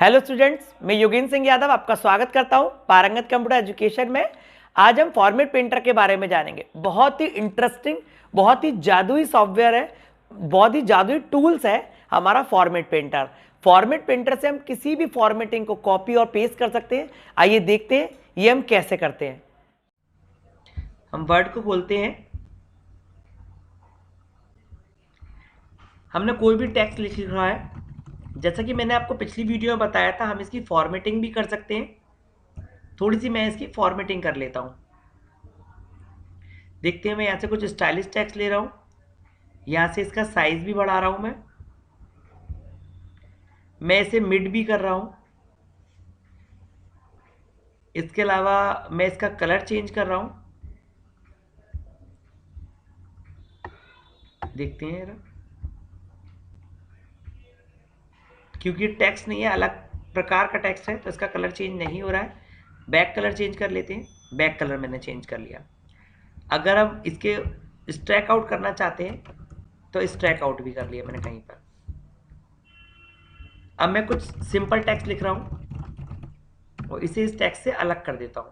Hello students, मैं योगेंद्र सिंह यादव आपका स्वागत करता हूं पारंगत कंप्यूटर एजुकेशन में। आज हम फॉर्मेट पेंटर के बारे में जानेंगे। बहुत ही इंटरेस्टिंग, बहुत ही जादुई सॉफ्टवेयर है, बहुत ही जादुई टूल्स है हमारा फॉर्मेट पेंटर। फॉर्मेट पेंटर से हम किसी भी फॉर्मेटिंग को कॉपी और पेस्ट कर सकते हैं। आइए देखते हैं ये हम कैसे करते हैं। हम वर्ड को बोलते हैं, हमने कोई भी टेक्स्ट लिख रहा है, जैसा कि मैंने आपको पिछली वीडियो में बताया था, हम इसकी फॉर्मेटिंग भी कर सकते हैं। थोड़ी सी मैं इसकी फॉर्मेटिंग कर लेता हूं। देखते हैं, मैं यहाँ से कुछ स्टाइलिश टेक्स्ट ले रहा हूँ, यहाँ से इसका साइज भी बढ़ा रहा हूँ। मैं इसे मिड भी कर रहा हूँ। इसके अलावा मैं इसका कलर चेंज कर रहा हूँ। देखते हैं जरा, क्योंकि टेक्स्ट नहीं है, अलग प्रकार का टेक्स्ट है, तो इसका कलर चेंज नहीं हो रहा है। बैक कलर चेंज कर लेते हैं। बैक कलर मैंने चेंज कर लिया। अगर हम इसके स्ट्रैक आउट करना चाहते हैं तो स्ट्रैक आउट भी कर लिया मैंने कहीं पर। अब मैं कुछ सिंपल टेक्स्ट लिख रहा हूं और इसे इस टेक्स्ट से अलग कर देता हूं।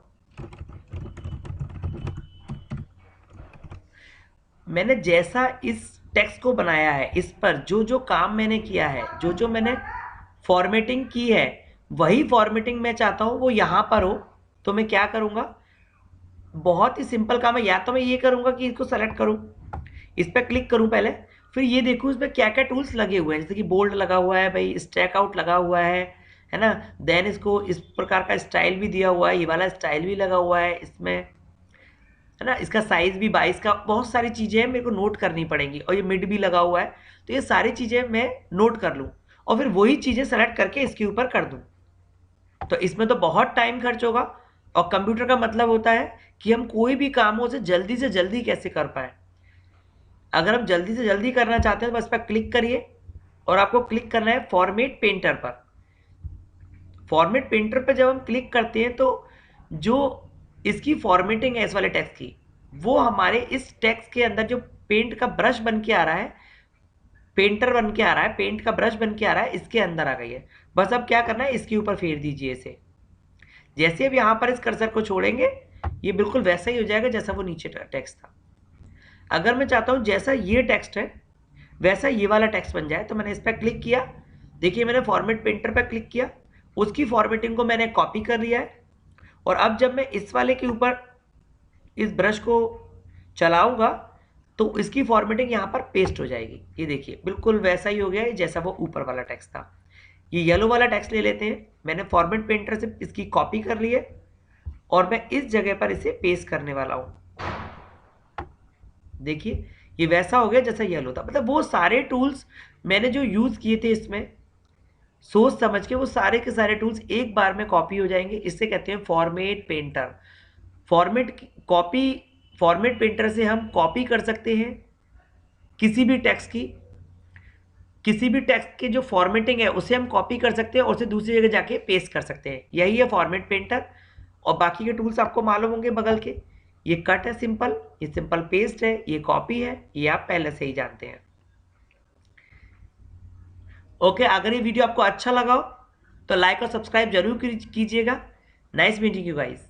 मैंने जैसा इस टेक्स्ट को बनाया है, इस पर जो जो काम मैंने किया है, जो जो मैंने फॉर्मेटिंग की है, वही फॉर्मेटिंग मैं चाहता हूं वो यहां पर हो। तो मैं क्या करूंगा, बहुत ही सिंपल काम है। या तो मैं ये करूंगा कि इसको सेलेक्ट करूं, इस पर क्लिक करूं पहले, फिर ये देखूं इसमें क्या क्या टूल्स लगे हुए हैं, जैसे कि बोल्ड लगा हुआ है भाई, स्ट्रैक आउट लगा हुआ है ना। देन इसको इस प्रकार का स्टाइल भी दिया हुआ है, ये वाला स्टाइल भी लगा हुआ है इसमें, है ना। इसका साइज भी 22 का, बहुत सारी चीजें मेरे को नोट करनी पड़ेंगी। और ये मिड भी लगा हुआ है, तो ये सारी चीजें मैं नोट कर लूँ और फिर वही चीजें सेलेक्ट करके इसके ऊपर कर दूँ। तो इसमें तो बहुत टाइम खर्च होगा। और कंप्यूटर का मतलब होता है कि हम कोई भी काम हो से जल्दी कैसे कर पाए। अगर हम जल्दी से जल्दी करना चाहते हैं तो बस पर क्लिक करिए और आपको क्लिक करना है फॉर्मेट पेंटर पर। फॉर्मेट पेंटर पर जब हम क्लिक करते हैं तो जो इसकी फॉर्मेटिंग है इस वाले टेक्स्ट की, वो हमारे इस टेक्स्ट के अंदर जो पेंट का ब्रश बन के आ रहा है, पेंटर बन के आ रहा है, पेंट का ब्रश बन के आ रहा है, इसके अंदर आ गई है। बस अब क्या करना है, इसके ऊपर फेर दीजिए इसे। जैसे अब यहाँ पर इस कर्सर को छोड़ेंगे, ये बिल्कुल वैसा ही हो जाएगा जैसा वो नीचे टेक्स्ट था। अगर मैं चाहता हूँ जैसा ये टेक्स्ट है वैसा ये वाला टेक्स्ट बन जाए, तो मैंने इस पर क्लिक किया। देखिए, मैंने फॉर्मेट पेंटर पर क्लिक किया, उसकी फॉर्मेटिंग को मैंने कॉपी कर लिया है। और अब जब मैं इस वाले के ऊपर इस ब्रश को चलाऊंगा तो इसकी फॉर्मेटिंग यहाँ पर पेस्ट हो जाएगी। ये देखिए, बिल्कुल वैसा ही हो गया है जैसा वो ऊपर वाला टेक्स्ट था। ये येलो वाला टेक्स्ट ले लेते हैं। मैंने फॉर्मेट पेंटर से इसकी कॉपी कर ली है और मैं इस जगह पर इसे पेस्ट करने वाला हूँ। देखिए, ये वैसा हो गया जैसा येलो था। मतलब वो सारे टूल्स मैंने जो यूज़ किए थे इसमें, सोच समझ के, वो सारे के सारे टूल्स एक बार में कॉपी हो जाएंगे। इससे कहते हैं फॉर्मेट पेंटर। फॉर्मेट पेंटर से हम कॉपी कर सकते हैं किसी भी टेक्स्ट की, किसी भी टेक्स्ट की जो फॉर्मेटिंग है उसे हम कॉपी कर सकते हैं और उसे दूसरी जगह जाके पेस्ट कर सकते हैं। यही है फॉर्मेट पेंटर। और बाकी के टूल्स आपको मालूम होंगे बगल के। ये कट है सिंपल, ये सिंपल पेस्ट है, ये कॉपी है, ये आप पहले से ही जानते हैं। ओके, अगर ये वीडियो आपको अच्छा लगा हो तो लाइक और सब्सक्राइब जरूर कीजिएगा। Nice meeting you guys.